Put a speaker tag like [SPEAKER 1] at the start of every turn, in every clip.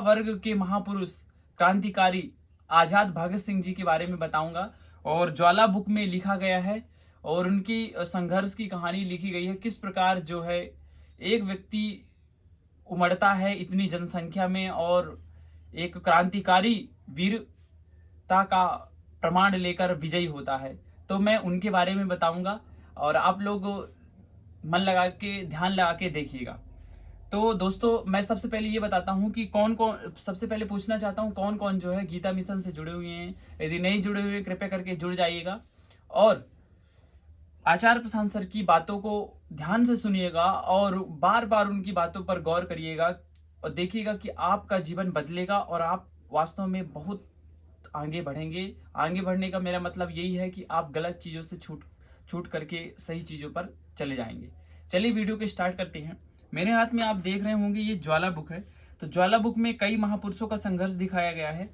[SPEAKER 1] वर्ग के महापुरुष क्रांतिकारी आजाद भगत सिंह जी के बारे में बताऊंगा। और ज्वाला बुक में लिखा गया है और उनकी संघर्ष की कहानी लिखी गई है। किस प्रकार जो है एक व्यक्ति उमड़ता है इतनी जनसंख्या में और एक क्रांतिकारी वीरता का प्रमाण लेकर विजयी होता है। तो मैं उनके बारे में बताऊंगा और आप लोग मन लगा के ध्यान लगा के देखिएगा। तो दोस्तों मैं सबसे पहले ये बताता हूँ कि कौन कौन, सबसे पहले पूछना चाहता हूँ कौन कौन जो है गीता मिशन से जुड़े हुए हैं। यदि नहीं जुड़े हुए कृपया करके जुड़ जाइएगा और आचार्य प्रशांत सर की बातों को ध्यान से सुनिएगा और बार बार उनकी बातों पर गौर करिएगा और देखिएगा कि आपका जीवन बदलेगा और आप वास्तव में बहुत आगे बढ़ेंगे। आगे बढ़ने का मेरा मतलब यही है कि आप गलत चीज़ों से छूट करके सही चीज़ों पर चले जाएंगे। चलिए वीडियो को स्टार्ट करते हैं। मेरे हाथ में आप देख रहे होंगे ये ज्वाला बुक है। तो ज्वाला बुक में कई महापुरुषों का संघर्ष दिखाया गया है,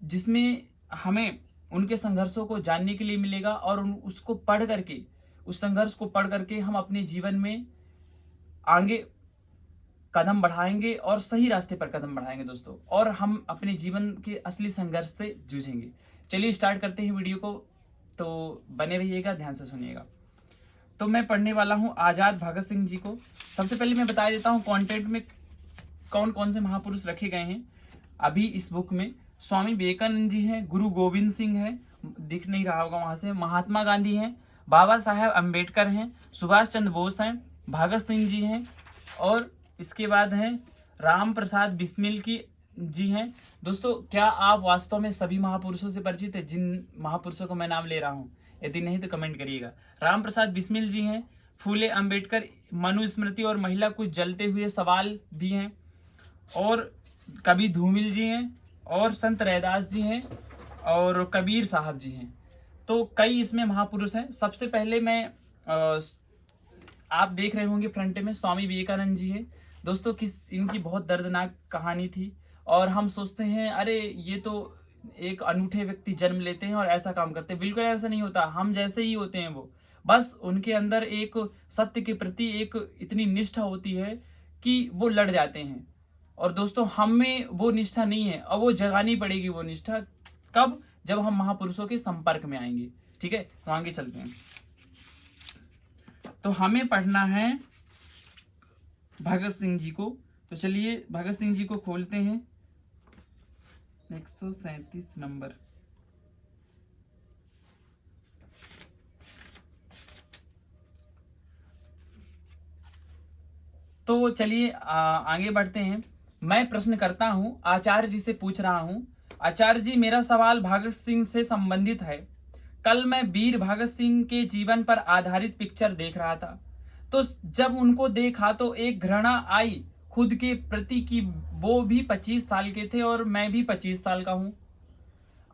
[SPEAKER 1] जिसमें हमें उनके संघर्षों को जानने के लिए मिलेगा और उसको पढ़ करके, उस संघर्ष को पढ़ करके हम अपने जीवन में आगे कदम बढ़ाएंगे और सही रास्ते पर कदम बढ़ाएंगे दोस्तों, और हम अपने जीवन के असली संघर्ष से जूझेंगे। चलिए स्टार्ट करते हैं वीडियो को, तो बने रहिएगा, ध्यान से सुनिएगा। तो मैं पढ़ने वाला हूं आजाद भगत सिंह जी को। सबसे पहले मैं बता देता हूं कंटेंट में कौन कौन से महापुरुष रखे गए हैं अभी इस बुक में। स्वामी विवेकानंद जी हैं, गुरु गोविंद सिंह है, दिख नहीं रहा होगा वहां से, महात्मा गांधी हैं, बाबा साहेब अम्बेडकर हैं, सुभाष चंद्र बोस हैं, भगत सिंह जी हैं और इसके बाद हैं राम प्रसाद बिस्मिल की जी हैं। दोस्तों क्या आप वास्तव में सभी महापुरुषों से परिचित है जिन महापुरुषों को मैं नाम ले रहा हूँ? यदि नहीं तो कमेंट करिएगा। राम प्रसाद बिस्मिल जी हैं, फूले अंबेडकर, मनुस्मृति और महिला, कुछ जलते हुए सवाल भी हैं, और कवि धूमिल जी हैं, और संत रैदास जी हैं, और कबीर साहब जी हैं। तो कई इसमें महापुरुष हैं। सबसे पहले मैं आप देख रहे होंगे फ्रंट में स्वामी विवेकानंद जी हैं। दोस्तों इनकी बहुत दर्दनाक कहानी थी और हम सोचते हैं अरे ये तो एक अनूठे व्यक्ति जन्म लेते हैं और ऐसा काम करते हैं। बिल्कुल ऐसा नहीं होता, हम जैसे ही होते हैं वो, बस उनके अंदर एक सत्य के प्रति एक इतनी निष्ठा होती है कि वो लड़ जाते हैं। और दोस्तों हम में वो निष्ठा नहीं है और वो जगानी पड़ेगी। वो निष्ठा कब? जब हम महापुरुषों के संपर्क में आएंगे। ठीक है, तो आगे चलते हैं। तो हमें पढ़ना है भगत सिंह जी को। तो चलिए भगत सिंह जी को खोलते हैं, 137 नंबर। तो चलिए आगे बढ़ते हैं। मैं प्रश्न करता हूं, आचार्य जी से पूछ रहा हूं। आचार्य जी, मेरा सवाल भगत सिंह से संबंधित है। कल मैं वीर भगत सिंह के जीवन पर आधारित पिक्चर देख रहा था, तो जब उनको देखा तो एक घृणा आई खुद के प्रति कि वो भी 25 साल के थे और मैं भी 25 साल का हूं।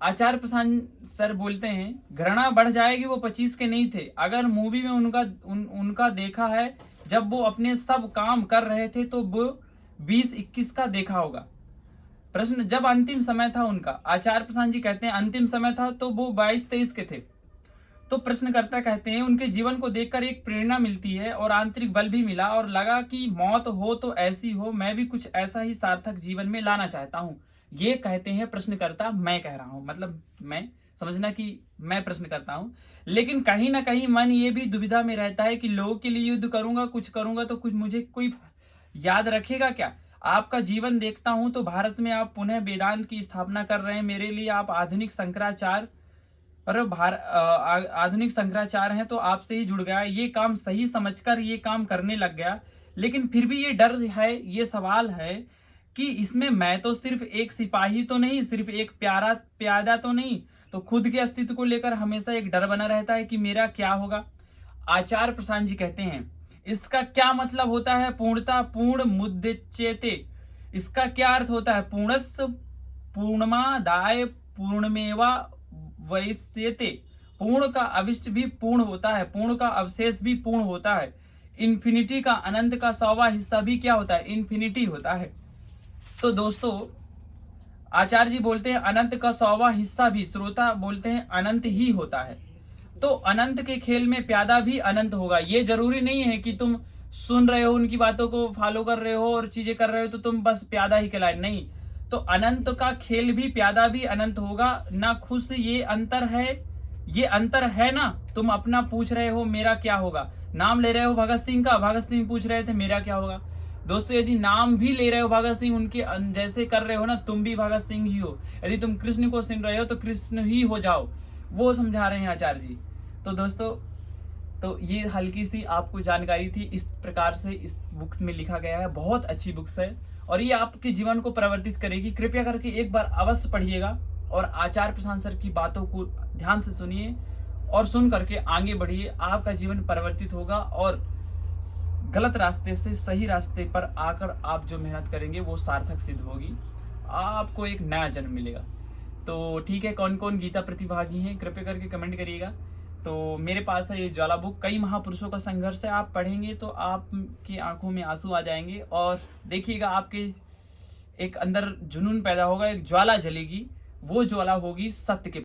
[SPEAKER 1] आचार्य प्रशांत सर बोलते हैं घृणा बढ़ जाएगी, वो 25 के नहीं थे। अगर मूवी में उनका देखा है जब वो अपने सब काम कर रहे थे तो वो 20-21 का देखा होगा। प्रश्न, जब अंतिम समय था उनका, आचार्य प्रशांत जी कहते हैं अंतिम समय था तो वो 22-23 के थे। तो प्रश्नकर्ता कहते हैं उनके जीवन को देखकर एक प्रेरणा मिलती है और आंतरिक बल भी मिला और लगा कि मौत हो तो ऐसी हो, मैं भी कुछ ऐसा ही सार्थक जीवन में लाना चाहता हूं। ये कहते हैं प्रश्नकर्ता, मैं कह रहा हूं, मतलब मैं समझना कि मैं प्रश्न करता हूं। लेकिन कहीं ना कहीं मन ये भी दुविधा में रहता है कि लोगों के लिए युद्ध करूंगा, कुछ करूंगा तो कुछ मुझे कोई याद रखेगा क्या? आपका जीवन देखता हूं तो भारत में आप पुनः वेदांत की स्थापना कर रहे हैं। मेरे लिए आप आधुनिक शंकराचार्य आधुनिक शंकराचार्य हैं, तो आपसे ही जुड़ गया। ये काम सही समझकर ये काम करने लग गया। लेकिन फिर भी ये डर है, ये सवाल है कि इसमें मैं तो सिर्फ एक सिपाही तो नहीं, सिर्फ एक प्यादा तो नहीं, तो खुद के अस्तित्व को लेकर हमेशा एक डर बना रहता है कि मेरा क्या होगा। आचार्य प्रशांत जी कहते हैं इसका क्या मतलब होता है? पूर्णता पूर्ण मुद्देचेते, इसका क्या अर्थ होता है? पूर्णस्य पूर्णमादाय पूर्णमेवा वैश्यते, पूर्ण का अविष्ट भी पूर्ण होता है, पूर्ण का अवशेष भी पूर्ण होता है। इन्फिनिटी का, अनंत का 100वां हिस्सा भी क्या होता है? इन्फिनिटी होता है। तो दोस्तों आचार्य जी बोलते हैं अनंत का 100वां हिस्सा भी, श्रोता बोलते हैं अनंत ही होता है। तो अनंत के खेल में प्यादा भी अनंत होगा। ये जरूरी नहीं है कि तुम सुन रहे हो, उनकी बातों को फॉलो कर रहे हो और चीजें कर रहे हो तो तुम बस प्यादा ही कहलाए, नहीं। तो अनंत का खेल भी प्यादा भी अनंत होगा ना। खुश ये अंतर है ना। तुम अपना पूछ रहे हो मेरा क्या होगा, नाम ले रहे हो भगत सिंह का, भगत सिंह पूछ रहे थे मेरा क्या होगा। दोस्तों यदि नाम भी ले रहे हो भगत सिंह, उनके जैसे कर रहे हो ना, तुम भी भगत सिंह ही हो। यदि तुम कृष्ण को सुन रहे हो तो कृष्ण ही हो जाओ, वो समझा रहे हैं आचार्य जी। तो दोस्तों, तो ये हल्की सी आपको जानकारी थी। इस प्रकार से इस बुक्स में लिखा गया है, बहुत अच्छी बुक्स है और ये आपके जीवन को परिवर्तित करेगी। कृपया करके एक बार अवश्य पढ़िएगा और आचार्य प्रशांत सर की बातों को ध्यान से सुनिए और सुन करके आगे बढ़िए। आपका जीवन परिवर्तित होगा और गलत रास्ते से सही रास्ते पर आकर आप जो मेहनत करेंगे वो सार्थक सिद्ध होगी, आपको एक नया जन्म मिलेगा। तो ठीक है, कौन कौन गीता प्रतिभागी हैं कृपया करके कमेंट करिएगा। तो मेरे पास है ये ज्वाला बुक, कई महापुरुषों का संघर्ष है। आप पढ़ेंगे तो आपकी आंखों में आंसू आ जाएंगे और देखिएगा आपके एक अंदर जुनून पैदा होगा, एक ज्वाला जलेगी, वो ज्वाला होगी सत्य के